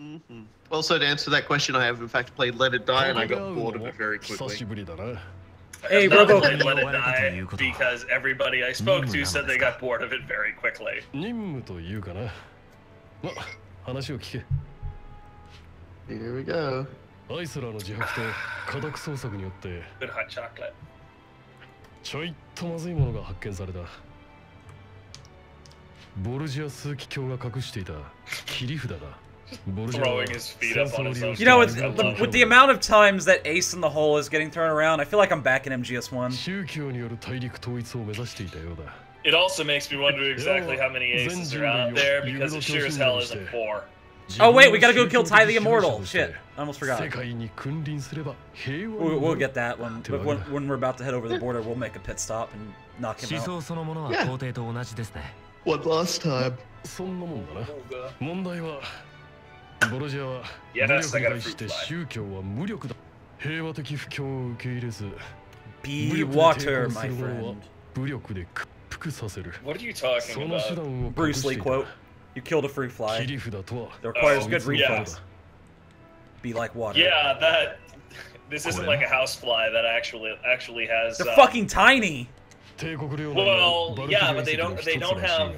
Mm-hmm. Also, to answer that question, I have in fact played Let It Die, and I got bored of it very quickly. Hey, Here we go. Good hot chocolate. Throwing his feet up on his own. You know, with the amount of times that Ace in the Hole is getting thrown around, I feel like I'm back in MGS1. It also makes me wonder exactly how many aces are out there, because it sure as hell isn't 4. Oh wait, we gotta go kill Ty the Immortal. Shit, I almost forgot. We'll get that one. But when we're about to head over the border, we'll make a pit stop and knock him out. Yeah. What last time? Yes, I got a fruit fly. Be water, my friend. What are you talking about? Bruce Lee quote. You killed a fruit fly. That requires good reflex. Be like water. Yeah, that. This isn't like a housefly that actually has. They're fucking tiny. Well, yeah, but they don't have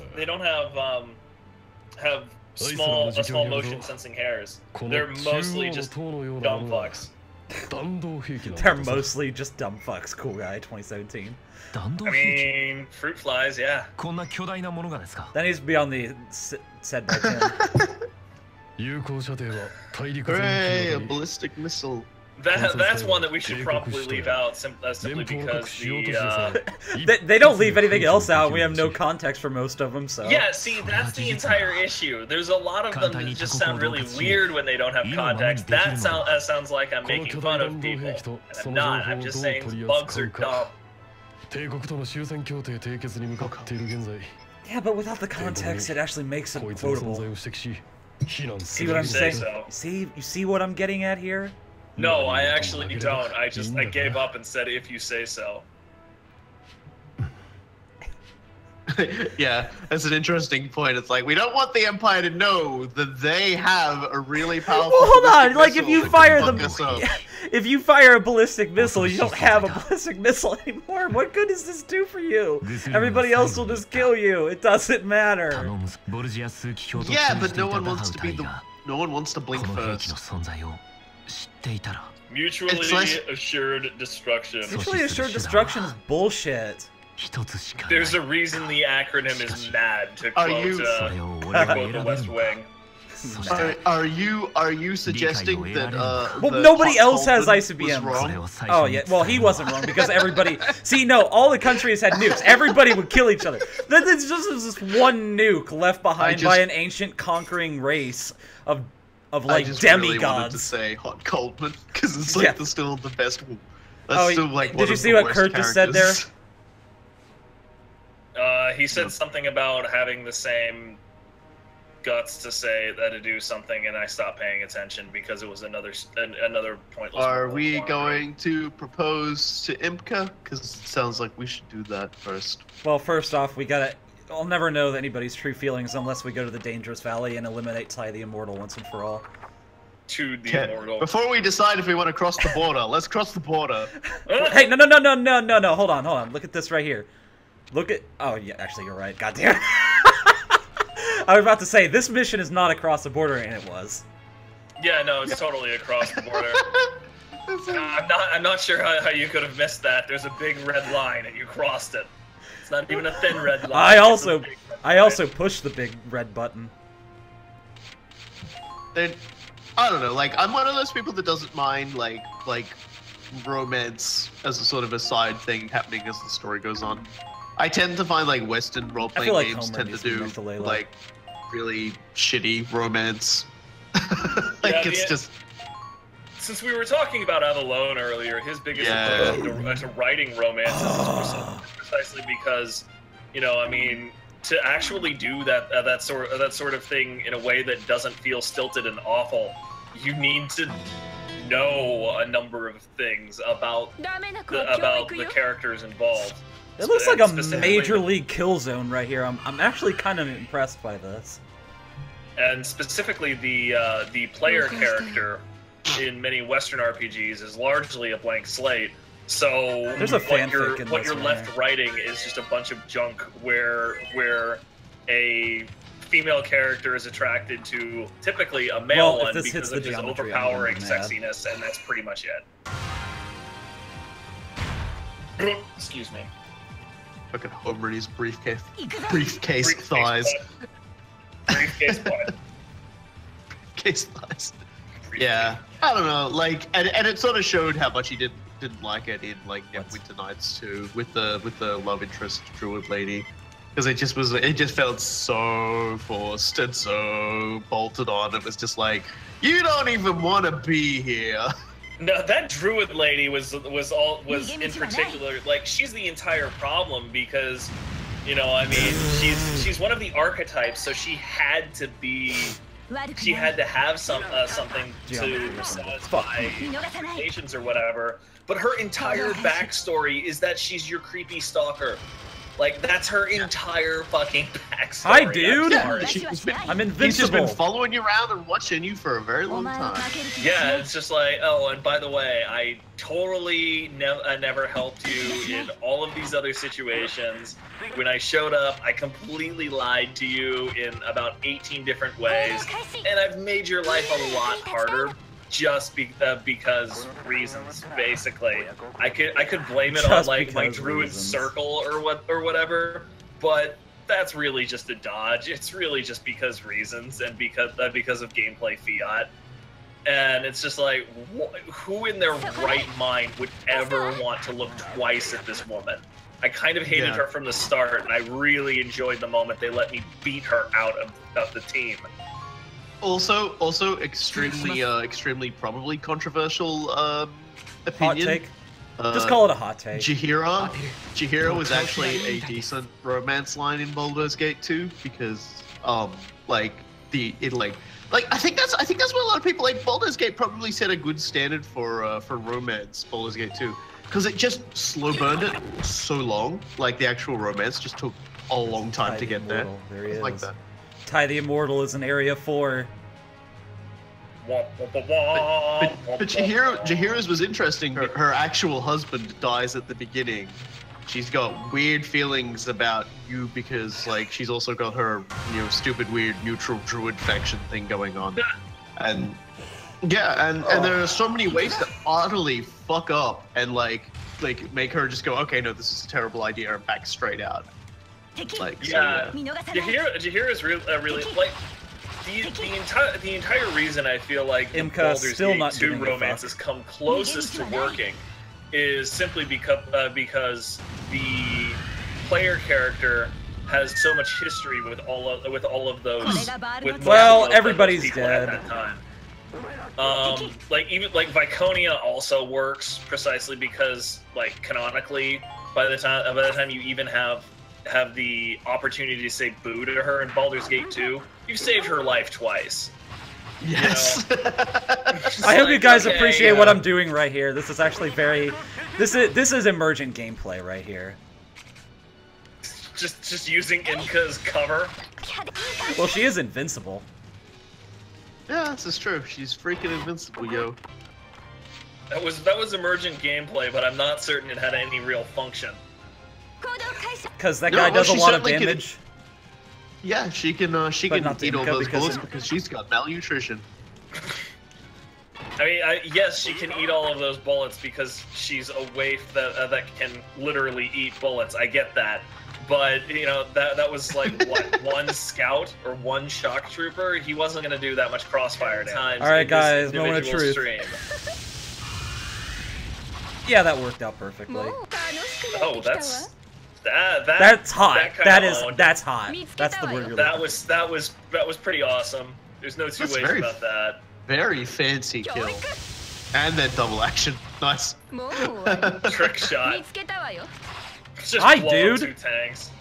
small motion sensing hairs. They're mostly just dumb fucks. They're mostly just dumb fucks. Cool guy, 2017. I mean, fruit flies, yeah. That needs to be on the said by Tim. Hooray, a ballistic missile. That's one that we should probably leave out simply because they don't leave anything else out. We have no context for most of them, so. Yeah, see, that's the entire issue. There's a lot of them that just sound really weird when they don't have context. That sounds like I'm making fun of people, and I'm not. I'm just saying bugs are dumb. Yeah, but without the context, it actually makes it quotable. See what I'm saying? You see what I'm getting at here? No, I actually don't. I gave up and said if you say so. Yeah, that's an interesting point. It's like, we don't want the Empire to know that they have a really powerful. Well, hold on. Like, if you fire if you fire a ballistic missile, you don't have a ballistic missile anymore. What good does this do for you? Everybody else will just kill you. It doesn't matter. Yeah, but no one wants to be no one wants to blink first. Mutually assured destruction. Mutually assured destruction is bullshit. There's a reason the acronym is MAD, to quote the West Wing. Are you suggesting that well, nobody else has ICBMs. Oh yeah, well he wasn't wrong because everybody. See, no, all the countries had nukes. Everybody would kill each other. There's just this one nuke left behind by an ancient conquering race of like demigods. Really wanted to say Hot Coldman because it's like still the best. That's still like did you see what Kurt just said there? He said something about having the same guts to say that to do something, and I stopped paying attention because it was another pointless. Are we going to propose to Imca? Because it sounds like we should do that first. Well, first off, we gotta. I'll never know anybody's true feelings unless we go to the Dangerous Valley and eliminate Ty the Immortal once and for all. To the Immortal. Before we decide if we want to cross the border, let's cross the border. Hey, no, hold on. Look at this right here. Look at. Oh, yeah, actually, you're right. Goddamn. I was about to say, this mission is not across the border, and it was. Yeah, no, it's totally across the border. I'm not sure how you could have missed that. There's a big red line, and you crossed it. It's not even a thin red line. I also pushed the big red button. I don't know. Like, I'm one of those people that doesn't mind like romance as a sort of a side thing happening as the story goes on. I tend to find like Western role-playing games tend to do like really shitty romance. It's just. Since we were talking about Avalon earlier, his biggest approach to writing romance is precisely because, I mean, to actually do that sort of thing in a way that doesn't feel stilted and awful, you need to know a number of things about the characters involved. It looks like a major league kill zone right here. I'm actually kind of impressed by this. and specifically the player character in many Western RPGs is largely a blank slate. So there's a what you're left writing is just a bunch of junk where a female character is attracted to typically a male one because of his overpowering sexiness, and that's pretty much it. Excuse me. Fucking Homer in his briefcase thighs. Briefcase butt. Case thighs. Yeah, I don't know. Like, and it sort of showed how much he didn't like it in like Winter Nights too, with the love interest druid lady, because it just felt so forced and so bolted on. It was just like, you don't even want to be here. No, that druid lady was in particular, like, she's the entire problem because, you know, I mean, she's one of the archetypes, so she had to have something to satisfy expectations or whatever. But her entire backstory is that she's your creepy stalker. Like, that's her entire fucking backstory. Hi, dude! I'm invincible. He's just been following you around and watching you for a very long time. Yeah, it's just like, oh, and by the way, I totally never helped you in all of these other situations. When I showed up, I completely lied to you in about 18 different ways, and I've made your life a lot harder. Just because reasons, basically. I could blame it on like my druid circle or whatever, but that's really just a dodge. It's really just because reasons and because of gameplay fiat. And it's just like, who in their right mind would ever want to look twice at this woman? I kind of hated her from the start, and I really enjoyed the moment they let me beat her out of the team. Also, extremely probably controversial opinion. Hot take. Just call it a hot take. Jaheira was actually a decent romance line in Baldur's Gate 2 because, I think that's what a lot of people like. Baldur's Gate probably set a good standard for romance. Baldur's Gate 2, because it just slow burned it so long. Like the actual romance just took a long time to get there. There he is. Like that. Ty the Immortal is in Area 4. But Jaheira's was interesting. Her actual husband dies at the beginning. She's got weird feelings about you because, like, she's also got her, stupid, weird, neutral druid faction thing going on. And yeah, and there are so many ways to utterly fuck up and like make her just go, okay, no, this is a terrible idea, and back straight out. Like, Jaheira is really like the entire reason I feel like the Imca Baldur's still Gate not 2 romance has come closest to working is simply because the player character has so much history with all of those. Well, everybody's dead. At that time. Like Viconia also works precisely because, like, canonically, by the time you even have the opportunity to say boo to her in Baldur's Gate 2, you've saved her life twice. Yes. I hope you guys appreciate what I'm doing right here. This is actually this is emergent gameplay right here. Just using Imca's cover. Well, she is invincible. Yeah, this is true. She's freaking invincible, yo. That was emergent gameplay, but I'm not certain it had any real function. Because that guy does a lot of damage. Yeah, she can eat all those bullets because she's got malnutrition. I mean, yes, she can eat all of those bullets because she's a waif that can literally eat bullets. I get that. But, that was like, what, one scout or one shock trooper? He wasn't going to do that much crossfire times. Alright, guys, moment of truth. Yeah, that worked out perfectly. Oh, that's hot. That's hot. That's the word you're looking for. That was pretty awesome. There's no two ways about that. Very fancy kill. And then double action. Nice. Trick shot. Just hi, dude. 2 tanks.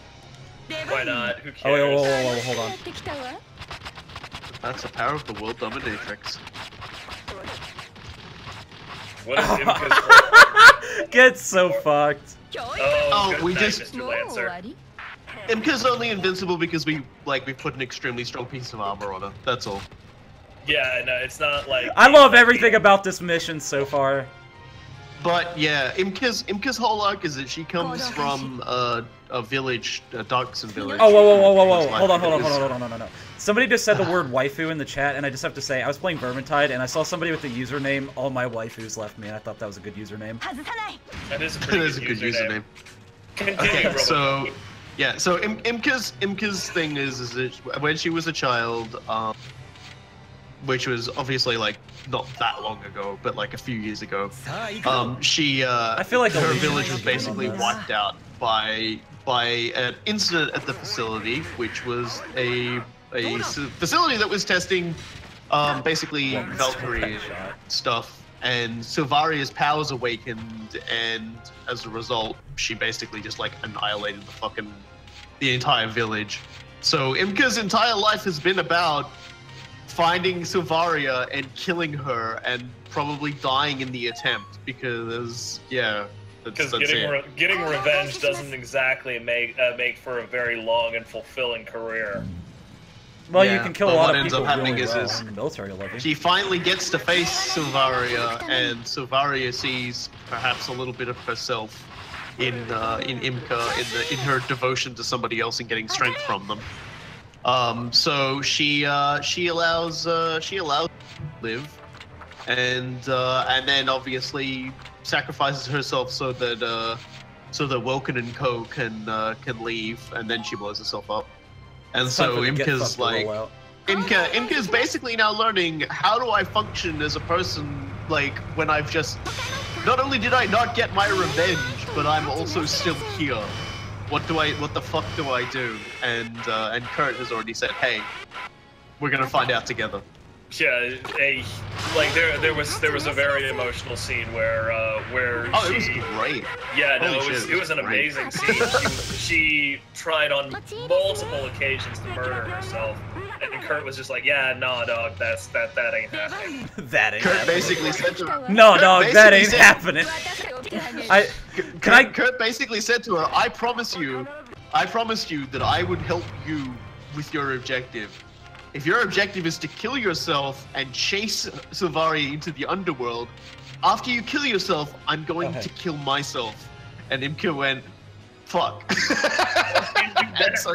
Why not? Who cares? Oh, whoa, hold on. That's the power of the world dominatrix. What is Imca's Get so fucked. Oh, we night, just Mr. Lancer. Imca's only invincible because we put an extremely strong piece of armor on her. That's all. Yeah, no, it's not like... I love everything about this mission so far. But yeah, Imca's whole arc is that she comes from a village, a Darkson village. Oh, whoa. Hold on. Somebody just said the word waifu in the chat, and I just have to say, I was playing Vermintide, and I saw somebody with the username, all my waifus left me, and I thought that was a good username. That is a pretty good username. Okay, so... Yeah, so Imca's thing is that when she was a child, which was obviously like not that long ago, but like a few years ago, she I feel like her village was basically wiped out by an incident at the facility, which was a facility that was testing basically Valkyrie stuff. And Silvaria's powers awakened, and as a result, she basically just like annihilated the entire village. So Imca's entire life has been about finding Silvaria and killing her, and probably dying in the attempt because because getting revenge doesn't exactly make for a very long and fulfilling career. Well, you can kill a lot of people really well in the military level. She finally gets to face Silvaria, and Silvaria sees perhaps a little bit of herself in Imca, in her devotion to somebody else and getting strength from them. So she allows to live, and then obviously sacrifices herself so that Woken and Co can leave, and then she blows herself up. And so Imca's like, Imca's basically now learning, how do I function as a person, like, when I've just, not only did I not get my revenge, but I'm also still here. What the fuck do I do? And Kurt has already said, hey, we're gonna find out together. Yeah, there was a very emotional scene where it was great. Yeah, no, it was an amazing scene. She tried on multiple occasions to murder herself, and Kurt was just like, yeah, nah, dog, that ain't happening. That ain't happening. Basically said to her, no, dog, that ain't happening. Kurt basically said to her, I promised you that I would help you with your objective. If your objective is to kill yourself and chase Silvaria into the underworld, after you kill yourself, I'm going to kill myself. And Imca went, fuck. and so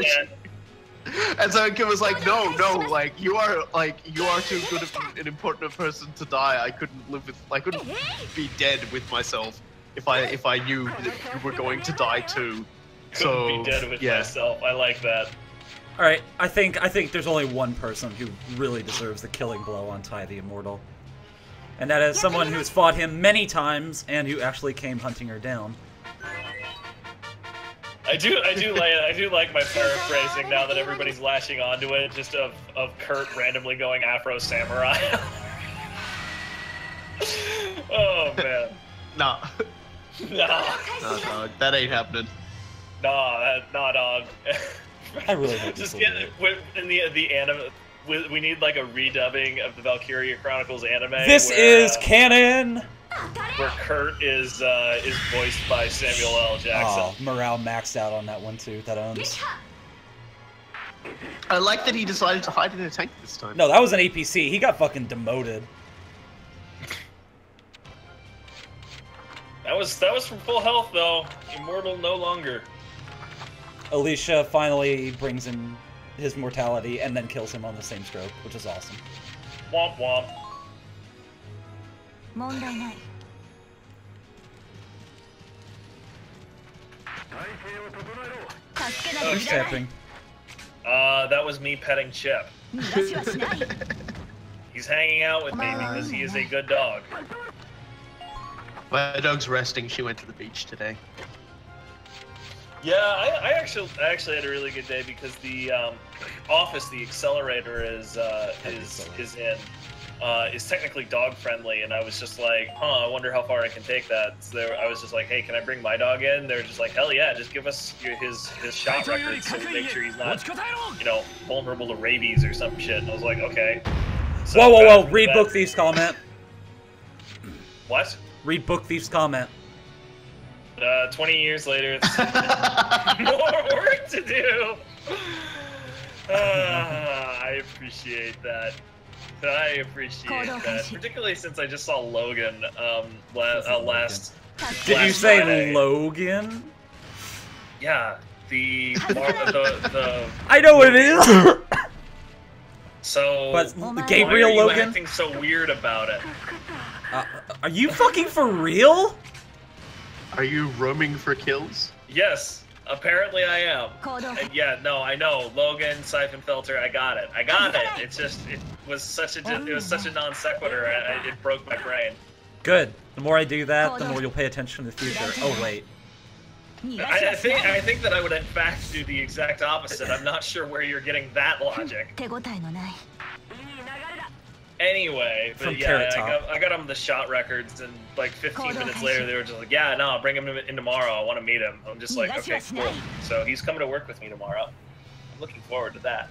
Imca was like, no, like you are too good of an important person to die. I couldn't be dead with myself if I knew that you were going to die too. Couldn't be dead with myself. I like that. All right, I think there's only one person who really deserves the killing blow on Tai the Immortal, and that is someone who's fought him many times and who actually came hunting her down. I do like my paraphrasing now that everybody's lashing onto it, just of Kurt randomly going Afro Samurai. Oh man. No, dog, that ain't happening. Nah, dog. I really hope just get in the anime. We need like a redubbing of the Valkyria Chronicles anime. This is canon. Where Kurt is voiced by Samuel L. Jackson. Oh, morale maxed out on that one too. That owns. I like that he decided to hide in a tank this time. No, that was an APC. He got fucking demoted. That was from full health though. Immortal no longer. Alicia finally brings in his mortality and then kills him on the same stroke, which is awesome. Womp womp. Who's tapping? That was me petting Chip. He's hanging out with me because he is a good dog. My dog's resting. She went to the beach today. Yeah, I actually had a really good day because the office the accelerator is technically dog friendly, and I was just like, I wonder how far I can take that. So I was just like, hey, can I bring my dog in? They're just like, hell yeah, just give us his shot record so we make sure he's not, vulnerable to rabies or some shit. And I was like, okay. So whoa! Read Book Thief's comment. What? Read Book Thief's comment. 20 years later, it's more work to do. I appreciate that. I appreciate that, particularly since I just saw Logan last. Did you say Friday. Logan? Yeah, the I know what it is. So, but Gabriel why are you Logan? acting so weird about it? Are you fucking for real? Are you roaming for kills? Yes, apparently I am. And yeah, no, I know. Logan, Siphon Filter, I got it. It's just, it was such a non sequitur. It broke my brain. Good. The more I do that, the more you'll pay attention in the future. Oh wait. I think that I would in fact do the exact opposite. I'm not sure where you're getting that logic. Anyway, but yeah, I got him the shot records, and like 15 minutes later, they were just like, yeah, no, I'll bring him in tomorrow. I want to meet him. I'm just like, okay, cool. So he's coming to work with me tomorrow. I'm looking forward to that.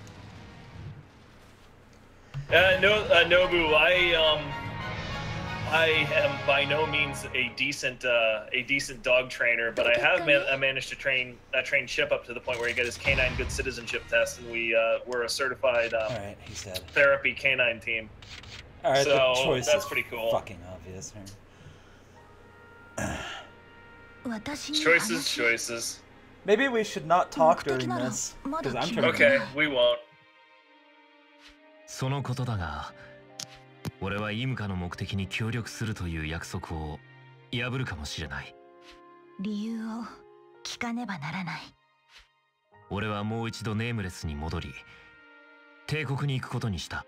Nobu, I am by no means a decent dog trainer, but I have managed to train Chip up to the point where he got his canine good citizenship test, and we're a certified therapy canine team. All right, so the choice that's is pretty cool. Fucking obvious here. Choices. Maybe we should not talk during this, because I'm turning. Okay, we won't. そのことだが、俺はイムカの目的に協力するという約束を破るかもしれない。理由を聞かねばならない。俺はもう一度ネームレスに戻り、帝国に行くことにした。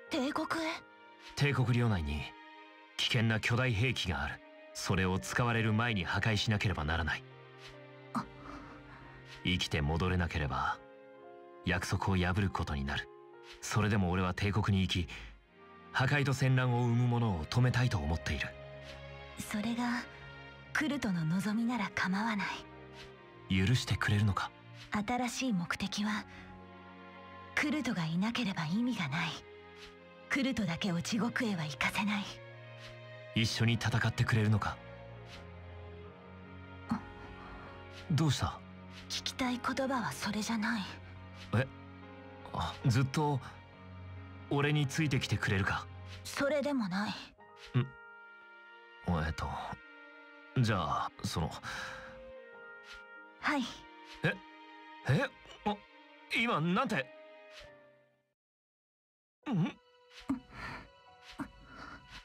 帝国へ？帝国領内に危険な巨大兵器がある。それを使われる前に破壊しなければならない。生きて戻れなければ約束を破ることになる。それでも俺は帝国に行き、破壊と戦乱を生むものを止めたいと思っている。それがクルトの望みなら構わない。許してくれるのか？新しい目的はクルトがいなければ意味がない。クルトだけを地獄へは行かせない。一緒に戦ってくれるのか？どうした？聞きたい言葉はそれじゃない。ずっと俺についてきてくれるか？それでもない。じゃあはい。今なんて？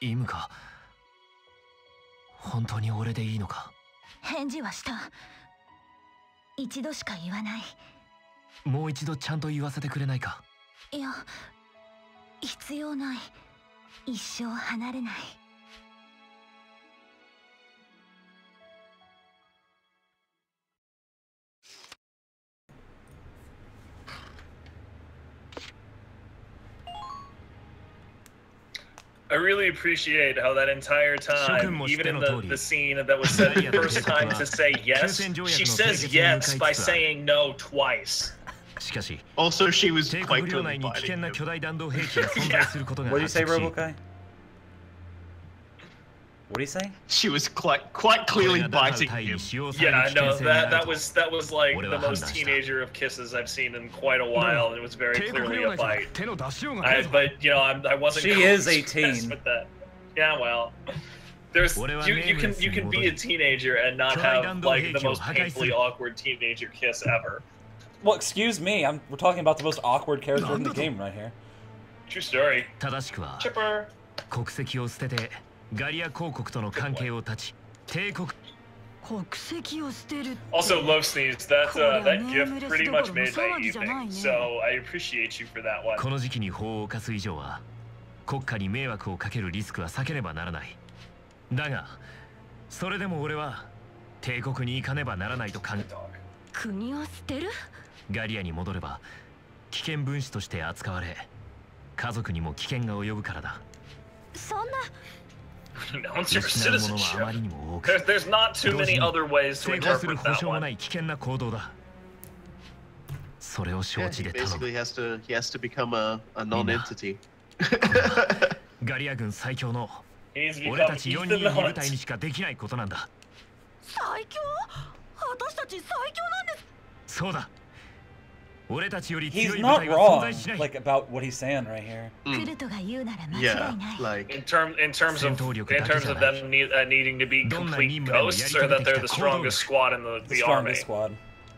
イムカ、本当に俺でいいのか？返事はした。一度しか言わない。もう一度ちゃんと言わせてくれないか？いや、必要ない。一生離れない。I really appreciate how that entire time, even in the scene that was said the first time to say yes, she says yes by saying no twice. Also, she was quite clearly biting him. What do you say, Robokai? What do you say? She was quite clearly biting him. Yeah, no, that was like the most teenager of kisses I've seen in quite a while, and it was very clearly a bite. But you know, I wasn't. She is 18. With that. Yeah, well, there's you can be a teenager and not have like the most painfully awkward teenager kiss ever. Well, excuse me, we're talking about the most awkward character in the game right here. True story. Chipper. 国籍を捨ててガリア公国との関係を断ち、帝国。Also, love sneeze. That gift pretty much made my evening. So I appreciate you for that one. この時期に法を犯す以上は国家に迷惑をかけるリスクは避けねばならない。だが、それでも俺は帝国に行かねばならないと考え。国を捨てる？ガリアに戻れば危険分子として扱われ、家族にも危険が及ぶからだ。そんな。Announce your citizenship. There's not too many other ways to interpret that one. Basically, he has to become a non-entity. ガリア軍最強の He needs to 俺た become ち4 the 人の部 nuns. 隊にしかできないことなんだ。最強？私たち最強なんです。そうだ。俺たちより He's 強い部 not 隊は存在 wrong, しない。 like about what he's saying right here. クルトが言うなら間違 Yeah, いない。 like In terms of them needing to be complete ghosts, or that they're the strongest squad in the The army. strongest squad.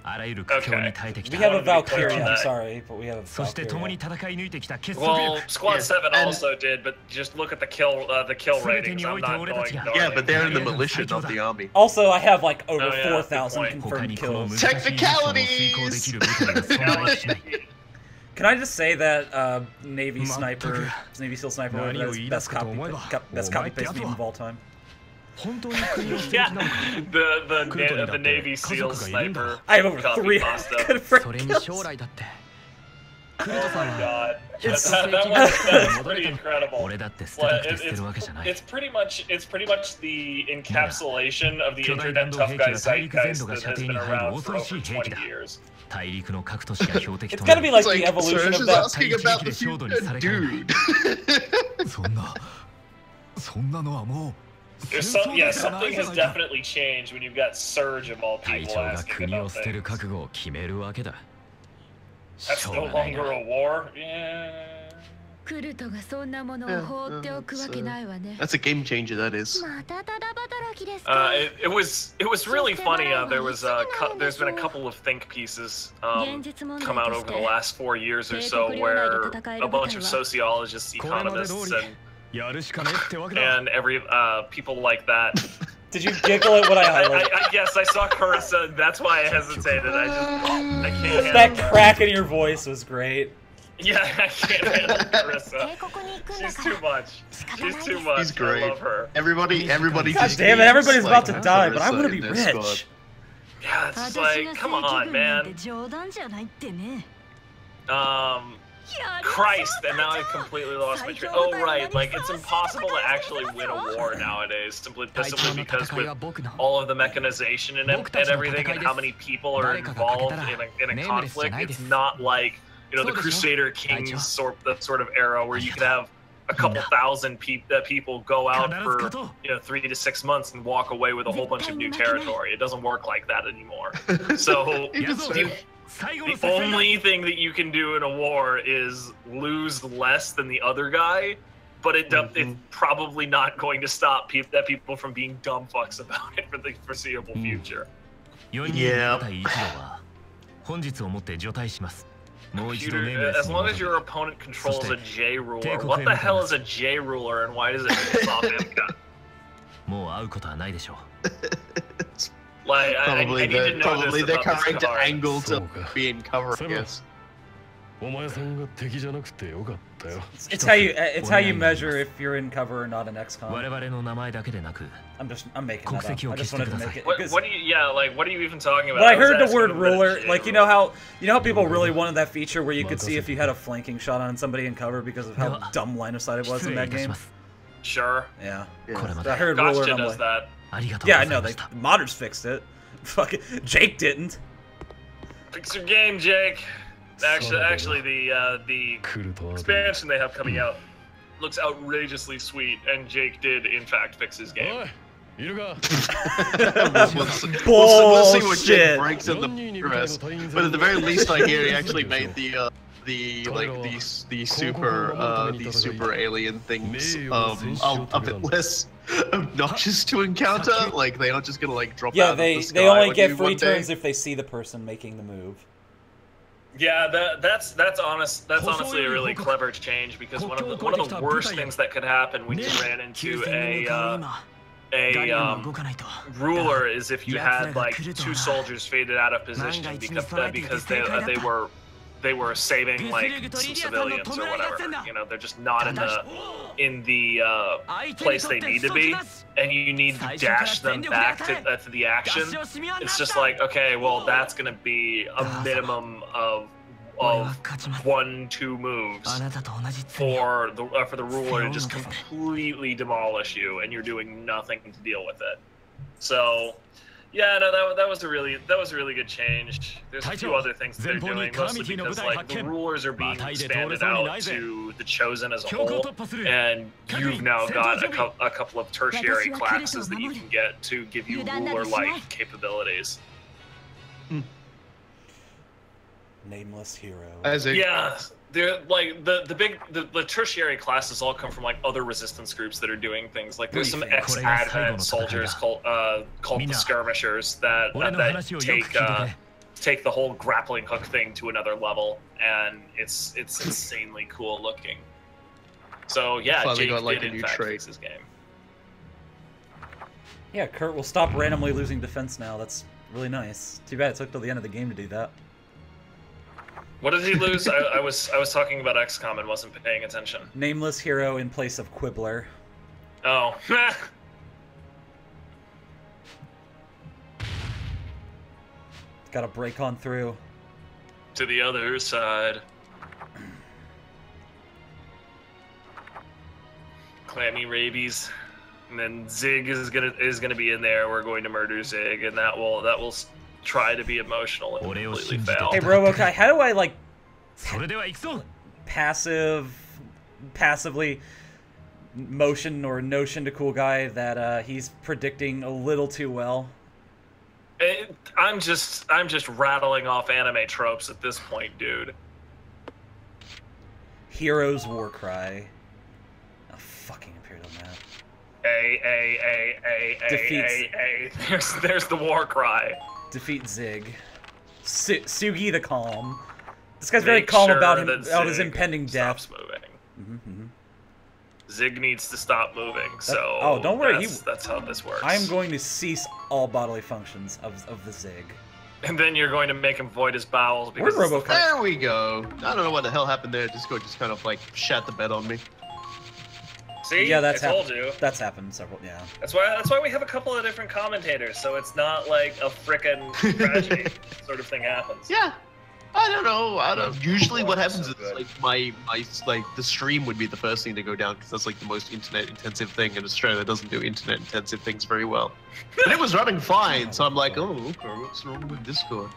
あらゆる苦境に耐えてき We た。 have a Valkyria, I'm that. sorry, but we have a そして共に Valkyria. 戦い抜いてきた結束 Well, 力。 Squad 7 and- also did, but just look at the kill ratings. I'm not going. yeah, but they're in the militia, not the army. Also, I have like over Oh, yeah, good 4,000 point. 他 confirmed にこの kills. 難しいミッションを遂行できる部隊が存在しない。 Can I just say that Navy sniper, 全く Navy SEAL sniper, 何を is 言い出 best すかと思えば、 copy paste meme of all time. 本当に国を捨てる Yeah, 気なのか。 the Navy SEAL sniper. I have over copy 300 pasta. So confirmed れに kills. 将来だって Oh my god. It's- That's pretty incredible. 俺だって捨てた Well, くて捨てるわけじゃない。 it's pretty much the encapsulation of the 巨大 internet 弾道 tough 兵器 guy は大陸全 zeitgeist 土が that 射 has 程 been に入る around 恐 for ろし over い兵器 20 だ。 years. 大陸の各都市が標的 It's とな gotta る be like It's the like evolution Serge of is that. asking about the future, dude. そんなそんなのはもう Something has definitely changed when you've got Surge of all 隊 people 長が asking 国を about 捨てる things. 覚悟を決めるわけだ。 That's しょ no うがない longer な。 a war. Yeah. クルトがそんなものを放っておくわけないわね。 That's a game changer, that is. またただ働きですか。 It was really funny. There's been a couple of think pieces come out over the last 4 years or so where a bunch of sociologists, economists, やるしかねえってわけだ。 and people like that. Did you giggle at what I highlighted? Yes, I saw Carissa. That's why I hesitated. I can't That handle. crack in your voice was great. Yeah, I can't handle Carissa. She's too much. She's too much. He's great. I love her. Everybody God just damn it, needs, everybody's about like, to die, but I Clarissa want to in be their squad. rich. Yeah, it's just like, come on, man. Christ, and now I've completely lost my train. Oh, right, like, it's impossible to actually win a war nowadays, simply because with all of the mechanization and everything, and how many people are involved in a conflict, it's not like, you know, the Crusader Kings sort of era where you could have a couple thousand people go out for, you know, 3 to 6 months and walk away with a whole bunch of new territory. It doesn't work like that anymore. So the only thing that you can do in a war is lose less than the other guy, but it's probably not going to stop people from being dumb fucks about it for the foreseeable future. Yeah. Computer, as long as your opponent controls a J ruler. What the hell is a J ruler and why does it piss off Imca? Like, I need to know probably this the about this correct card. angle to be in cover, I guess. It's how you measure if you're in cover or not in XCOM. I'm making that up. I just wanted to make it. What do you? Yeah, like what are you even talking about? But I heard the word ruler. Like you know how people really wanted that feature where you could see if you had a flanking shot on somebody in cover because of how dumb line of sight it was in that game. Sure. Yeah. Yeah. I heard ruler. Gotcha And I'm does like, that. yeah, I know. Modders fixed it. Fucking Jake didn't. Fix your game, Jake. Actually, the expansion they have coming out looks outrageously sweet, and Jake did in fact fix his game. We'll see what Jake breaks in the press. But at the very least, I hear he actually made the super alien things a bit less obnoxious to encounter. Like they're not just gonna like drop out of the sky. They only get free turns if they see the person making the move. Yeah, that's honestly a really clever change, because one of the worst things that could happen when you ran into a ruler is if you had like 2 soldiers faded out of position because they were saving like some civilians or whatever. You know, they're just not in the place they need to be, and you need to dash them back to the action. It's just like, okay, well that's gonna be a minimum of 1-2 moves for the ruler to just completely demolish you, and you're doing nothing to deal with it. So Yeah, no, that was a really good change. There's a few other things that they're doing, mostly because like the rulers are being expanded out to the chosen as a whole, and you've now got a couple of tertiary classes that you can get to give you ruler-like capabilities. Nameless hero. Yeah. They're like the tertiary classes all come from like other resistance groups that are doing things. Like there's some ex-advent soldiers called the skirmishers that take the whole grappling hook thing to another level, and it's insanely cool looking. So yeah, Jake did in fact fix his game. Yeah, Kurt will stop randomly losing defense now. That's really nice. Too bad it took till the end of the game to do that. What did he lose? I was talking about XCOM and wasn't paying attention. Nameless hero in place of Quibbler. Oh. Gotta break on through. To the other side. Clammy rabies. And then Zig is gonna be in there. We're going to murder Zig, and that will try to be emotional and completely fail. Hey Robokai, how do I like passively motion or notion to Cool Guy that he's predicting a little too well? I'm just rattling off anime tropes at this point, dude. Hero's war cry. Oh, fucking Imperial Map. There's the war cry. Defeat Zig. Sugi the Calm. This guy's very calm about his impending death. Stops moving. Zig needs to stop moving. So oh, don't worry. That's how this works. I am going to cease all bodily functions of the Zig. And then you're going to make him void his bowels. Because there we go. I don't know what the hell happened there. Discord just kind of like shat the bed on me. See, yeah, I told you. That's happened several. Yeah. That's why we have a couple of different commentators, so it's not like a frickin' tragedy sort of thing happens. Yeah. I don't know. Usually, what happens is like my the stream would be the first thing to go down because that's like the most internet-intensive thing, and Australia doesn't do internet-intensive things very well. But it was running fine, so I'm like, oh, okay, what's wrong with Discord?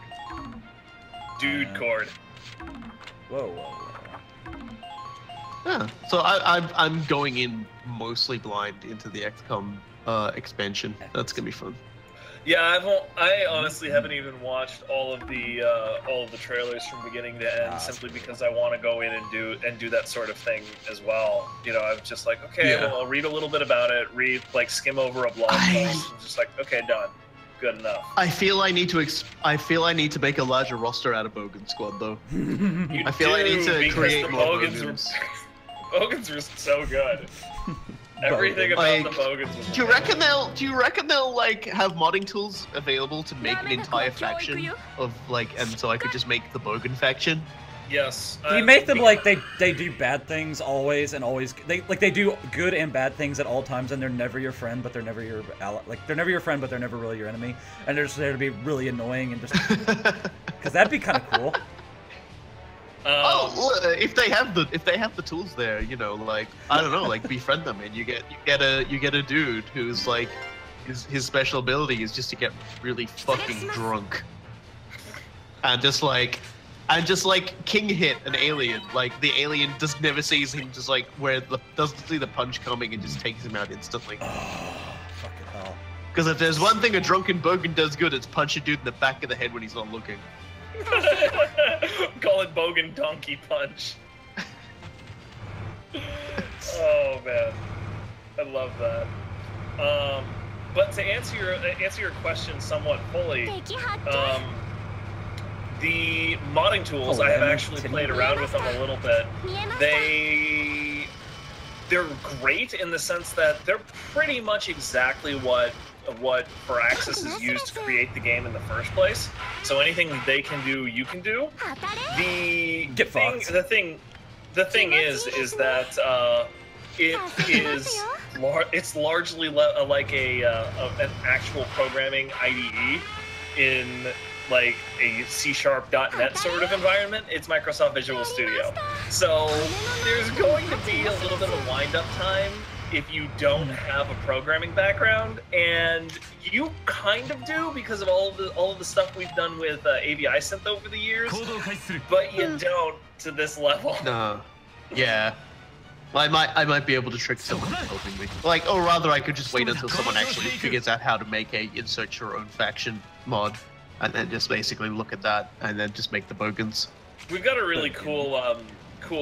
Dude, cord. Whoa. Yeah, so I'm going in mostly blind into the XCOM expansion. That's gonna be fun. Yeah, I honestly haven't even watched all of the trailers from beginning to end, simply because I want to go in and do that sort of thing as well. You know, I'm just like, okay, well, I'll read a little bit about it, skim over a blog post, and just like, okay, done, good enough. I feel I need to make a larger roster out of Bogan Squad though. I feel I need to create more Bogans. Bogans were so good. Everything about the Bogans was Do you reckon they'll like have modding tools available to make an entire faction of like, and so I could just make the Bogan faction? Yes. Do you make them like they do bad things always and always they do good and bad things at all times, and they're never your friend but they're never your ally, like they're never your friend but they're never really your enemy, and they're just there to be really annoying and just because that'd be kind of cool. If they have the tools there, you know, like I don't know, like befriend them, and you get a dude who's like his special ability is just to get really fucking drunk, and just like king hit an alien. Like the alien just never sees him, just like doesn't see the punch coming and just takes him out instantly. Oh, fucking hell! Because if there's one thing a drunken Bogan does good, it's punch a dude in the back of the head when he's not looking. Call it Bogan Donkey Punch. Oh man, I love that. But to answer your question somewhat fully, the modding tools, I have actually played around with them a little bit. They're great in the sense that they're pretty much exactly what Firaxis is used to create the game in the first place. So anything they can do, you can do. The thing is that it's largely like an actual programming IDE in like a C#.NET sort of environment. It's Microsoft Visual Studio. So there's going to be a little bit of wind-up time if you don't have a programming background, and you kind of do because of all of the stuff we've done with AVI synth over the years, but you don't to this level. No. Yeah. Well, I might be able to trick someone into helping me. Like, or rather, I could just wait until someone actually figures out how to make a insert your own faction mod, and then just basically look at that, and then just make the bogans. We've got a really cool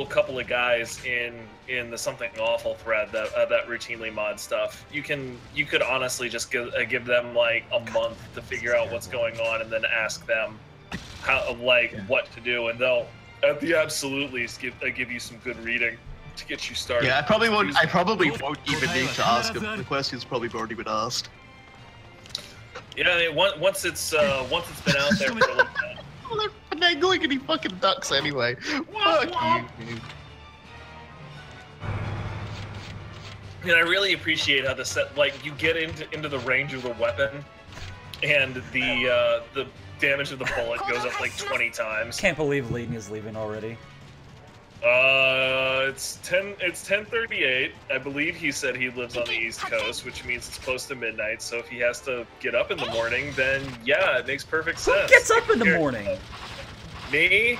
couple of guys in the Something Awful thread that routinely mod stuff. You could honestly just give them like a month to figure out what's going on, and then ask them how what to do, and they'll at the absolute least give you some good reading to get you started. Yeah, I probably won't even need to ask them. The question's probably already been asked. Yeah, I mean, once it's been out there for a little bit. Well, they're going any fucking ducks anyway. Fuck you. And I really appreciate how the set, like, you get into the range of the weapon, and the damage of the bullet goes up like 20 times. Can't believe Leading is leaving already. It's 10:38. I believe he said he lives on the East Coast, which means it's close to midnight. So if he has to get up in the morning, then yeah, it makes perfect sense. Who gets up in the morning? Me?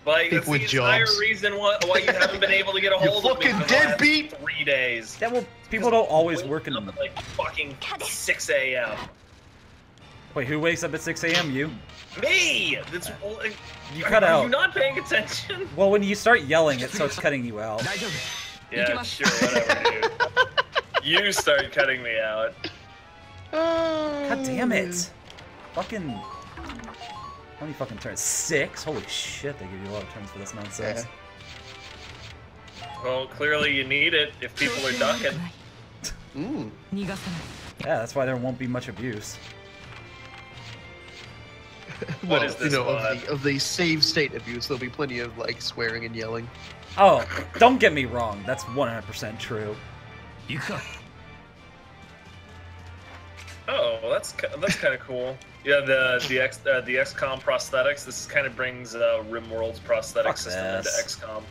Like, that's the entire reason why you haven't been able to get a hold of me for the last 3 days. Yeah, well, people don't always work in the like fucking 6 a.m. Wait, who wakes up at 6 a.m.? You? Me! That's, you cut out. Are you not paying attention? Well, when you start yelling, it starts cutting you out. Yeah, sure, whatever, dude. You start cutting me out. God damn it. Fucking... How many fucking turns? 6? Holy shit, they give you a lot of turns for this nonsense. Yeah. Well, clearly you need it if people are ducking. Yeah, that's why there won't be much abuse. What is this of the save state abuse, there'll be plenty of like swearing and yelling. Oh, don't get me wrong, that's 100% true. Oh, that's kind of cool. Yeah, the XCOM prosthetics. This kind of brings RimWorld's prosthetic system into XCOM.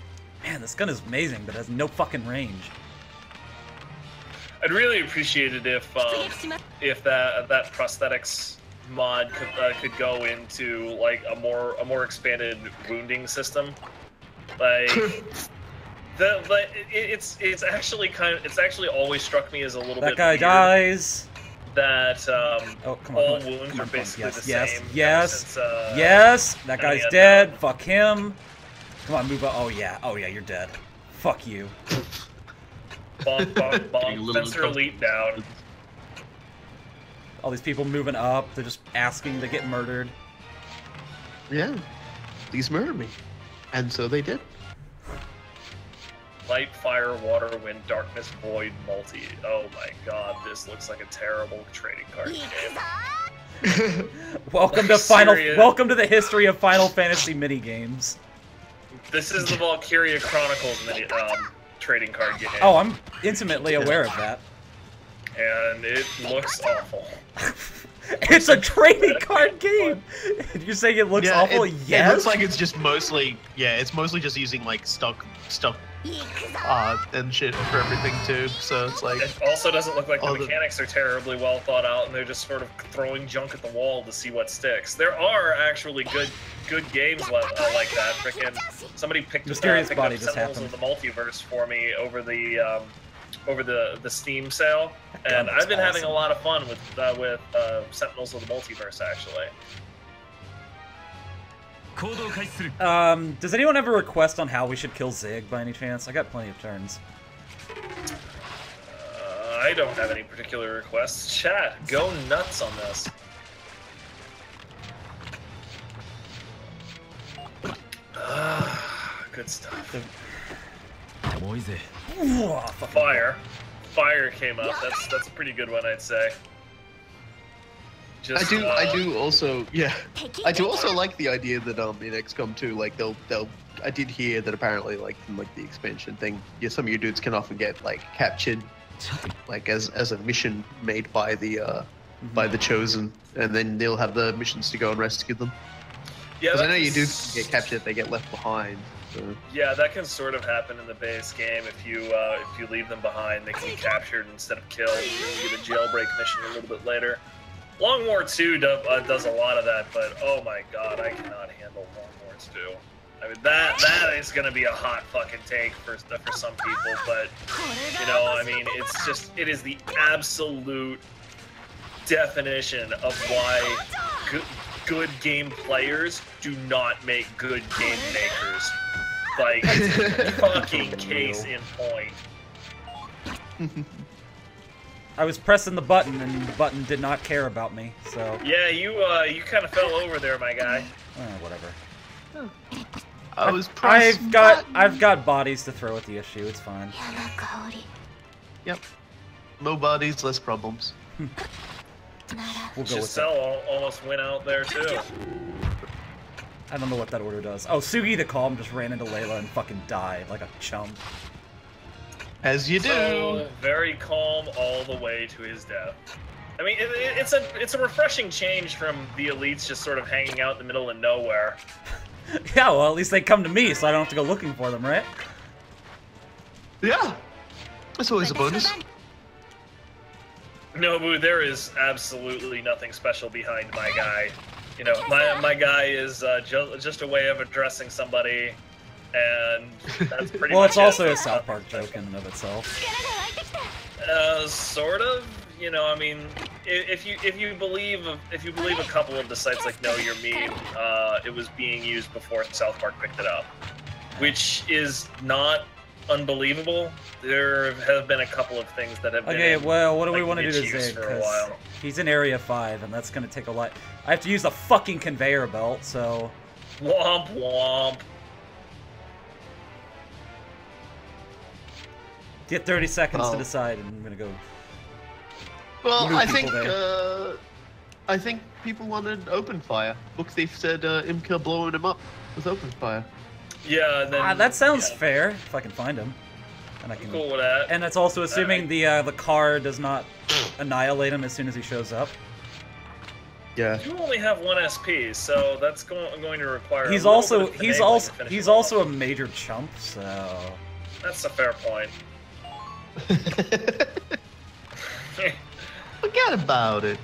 Man, this gun is amazing, but it has no fucking range. I'd really appreciate it if that prosthetics mod could go into like a more expanded wounding system. Like it's actually always struck me as a little bit. That guy dies. That all wounds are basically the same. Yes. That guy's dead. Fuck him. Come on, move up. Oh yeah, you're dead. Fuck you. Bonk, bonk, bonk. Fencer Elite down. All these people moving up, they're just asking to get murdered. Yeah, these murdered me. And so they did. Light, fire, water, wind, darkness, void, multi. Oh my god, this looks like a terrible trading card game. Welcome to the history of Final Fantasy minigames. This is the Valkyria Chronicles trading card game. Oh, I'm intimately aware of that. And it looks awful. It's a trading card game! You're saying it looks awful? Yes? It looks like it's just mostly, it's mostly just using like stock and shit for everything too, so it's like... It also doesn't look like the mechanics are terribly well thought out, and they're just sort of throwing junk at the wall to see what sticks. There are actually good games like that. Frickin' somebody picked up Sentinels of the Multiverse for me over the Steam sale, and I've been having a lot of fun with Sentinels of the Multiverse, actually. Does anyone have a request on how we should kill Zig by any chance? I got plenty of turns. I don't have any particular requests. Chat, go nuts on this. Good stuff. Fire came up. That's a pretty good one, I'd say. Just, I do also like the idea that in XCOM 2, like I did hear that apparently like in like the expansion thing, some of your dudes can often get like captured, like as a mission made by the Chosen, and then they'll have the missions to go and rescue them. Yeah, because I know you do get captured, they get left behind. So. Yeah, that can sort of happen in the base game if you leave them behind. They can be captured instead of killed. You get a jailbreak mission a little bit later. Long War 2 does a lot of that, but oh my god, I cannot handle Long War 2. I mean, that is going to be a hot fucking take for some people, but, you know, I mean, it is the absolute definition of why good game players do not make good game makers. Like, fucking case in point. I was pressing the button, and the button did not care about me, so... Yeah, you kind of fell over there, my guy. Whatever. I was pressing I've got bodies to throw at the issue, it's fine. Yep. More bodies, less problems. We'll go with Giselle almost went out there, too. I don't know what that order does. Oh, Sugi the Calm just ran into Layla and fucking died like a chump. As you do. So, very calm all the way to his death. I mean, it's a refreshing change from the elites just sort of hanging out in the middle of nowhere. Yeah, well, at least they come to me, so I don't have to go looking for them, right? Yeah. That's always a bonus. Nobu, there is absolutely nothing special behind my guy. You know, my guy is just a way of addressing somebody, and that's pretty well, much it's also a South Park joke in and of itself. Sort of. You know, I mean, if you believe a couple of the sites like Know Your Meme, it was being used before South Park picked it up, which is not unbelievable. There have been a couple of things that have been. Okay, well, what do we want to do to Zig? Because he's in Area 5, and that's going to take a lot. I have to use the fucking conveyor belt, so. Womp womp. Get 30 seconds to decide, and I'm going to go. Well, I think people wanted open fire. Book Thief said Imca blowing him up with open fire. Yeah, then, that sounds fair if I can find him, and I can. Cool with that. And that's also assuming the car does not annihilate him as soon as he shows up. Yeah. You only have 1 SP, so that's going to require. He's also a major chump, so. That's a fair point. Forget about it.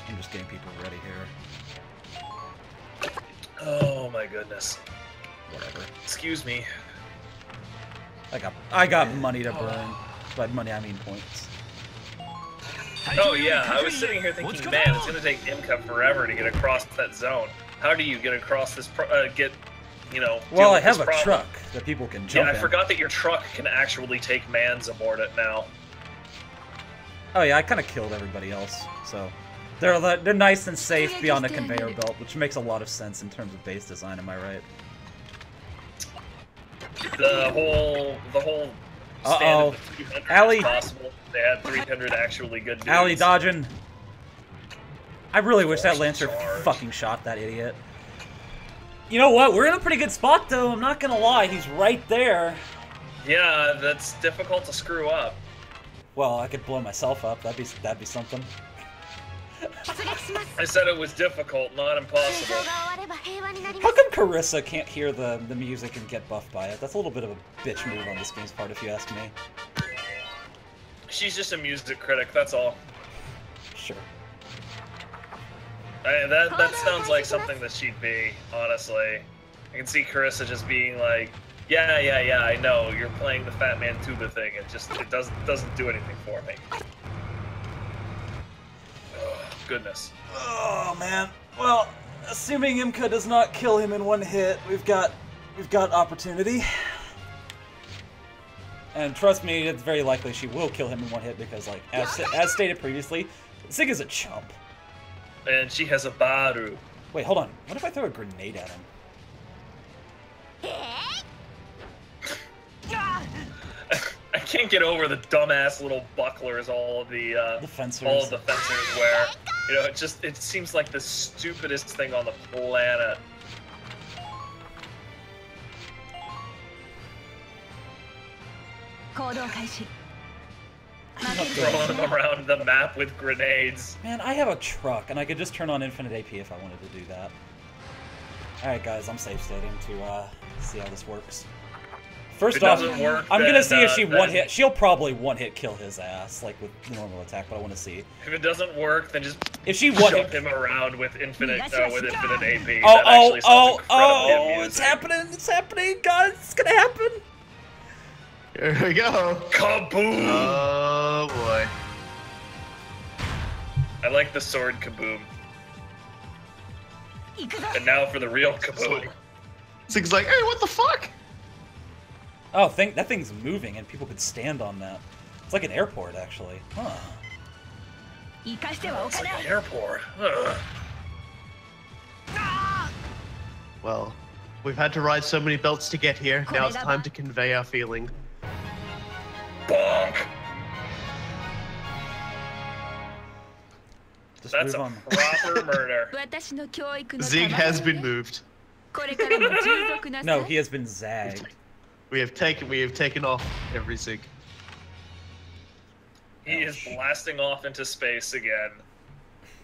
I'm just getting people ready here. Oh my goodness. Whatever. Excuse me. I got money to burn. By money I mean points. Oh yeah, I was sitting here thinking, man, it's gonna take Imca forever to get across that zone. How do you get across this? Well, I have a truck that people can jump in. Yeah, I forgot that your truck can actually take mans aboard it now. Oh yeah, I kind of killed everybody else, so they're nice and safe beyond a conveyor belt, which makes a lot of sense in terms of base design. Am I right? The whole stand of 300 Allie. is possible. They had 300 actually good dudes. Allie dodging. I really wish that Lancer fucking shot that idiot. You know what? We're in a pretty good spot, though. I'm not gonna lie. He's right there. Yeah, that's difficult to screw up. Well, I could blow myself up. That'd be something. I said it was difficult, not impossible. How come Carissa can't hear the music and get buffed by it? That's a little bit of a bitch move on this game's part, if you ask me. She's just a music critic. That's all. Sure. That sounds like something that she'd be, honestly. I can see Carissa just being like, yeah, I know, you're playing the Fat Man Tuba thing, it doesn't do anything for me. Oh, goodness. Oh, man. Well, assuming Imca does not kill him in one hit, we've got opportunity. And trust me, it's very likely she will kill him in one hit because, like, as stated previously, Zig is a chump. And she has a Baru. Wait, hold on. What if I throw a grenade at him? I can't get over the dumbass little bucklers all of the fencers wear. You know, it seems like the stupidest thing on the planet. Throwing them around the map with grenades. Man, I have a truck, and I could just turn on infinite AP if I wanted to do that. Alright guys, I'm safe stating to see how this works. First off, I'm gonna see if she one-hit. She'll probably one-hit kill his ass, like with normal attack, but I want to see. If it doesn't work, then just if she one-hit him around with infinite AP. It's happening! It's happening, guys! It's gonna happen! Here we go! Kaboom! Oh boy! I like the sword kaboom. And now for the real kaboom. Zig's like, hey, what the fuck? Oh, that thing's moving, and people could stand on that. It's like an airport, actually. Huh. It's like an airport. Well, we've had to ride so many belts to get here. Now it's time to convey our feeling. Bonk! That's a proper murder. Zig has been moved. No, he has been zagged. We have taken off every Zig. He is blasting off into space again.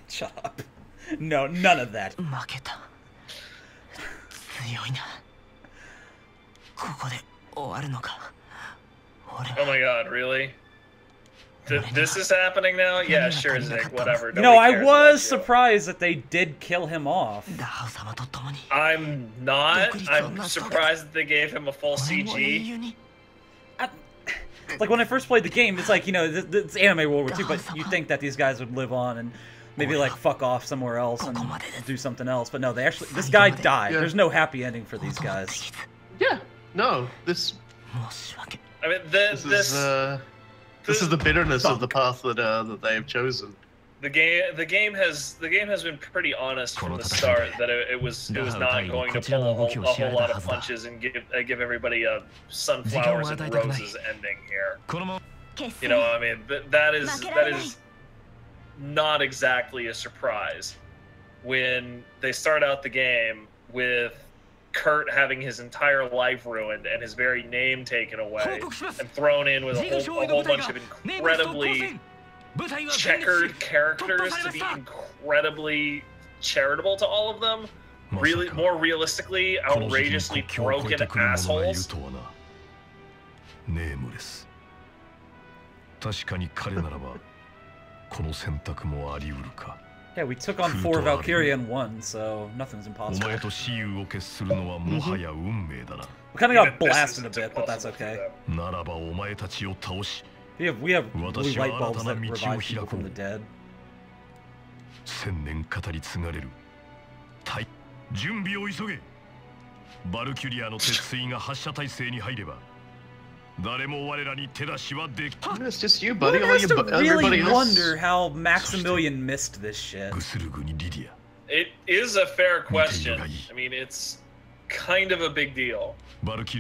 Shut up. No, none of that. Oh my god, really? This is happening now? Yeah, sure, Zig, whatever. No, I was surprised that they did kill him off. I'm not. I'm surprised that they gave him a full CG. Like, when I first played the game, it's like, you know, it's anime World War II, but you think that these guys would live on and maybe, like, fuck off somewhere else and do something else. But no, they actually... This guy died. Yeah. There's no happy ending for these guys. Yeah. No, this... I mean, this is the bitterness of the path that they have chosen. The game has been pretty honest from the start that it was not going to pull a whole lot of punches and give everybody a sunflowers and roses ending here. You know, I mean, that is not exactly a surprise when they start out the game with Kurt having his entire life ruined and his very name taken away and thrown in with a whole bunch of incredibly checkered characters to be incredibly charitable to all of them. Really, more realistically, outrageously broken assholes. Yeah, we took on 4 Valkyria in 1, so nothing's impossible. We kind of got blasted a bit, but that's okay. We have blue light bulbs that revive people from the dead. It's just you, buddy. I really wonder how Maximilian missed this shit. It is a fair question. I mean, it's kind of a big deal.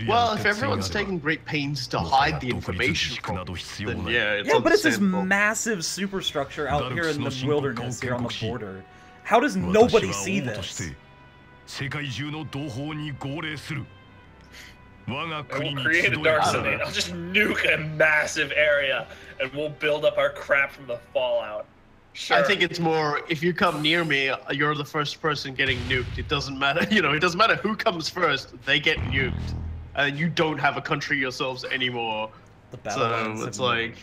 Well, if everyone's taking great pains to hide the information from them, then yeah, but it's this massive superstructure out here in the wilderness, here on the border. How does nobody see this? We'll create a dark city. I'll just nuke a massive area, and we'll build up our crap from the fallout. Sure. I think it's more, if you come near me, you're the first person getting nuked. It doesn't matter, you know, it doesn't matter who comes first, they get nuked. And you don't have a country yourselves anymore. So it's like...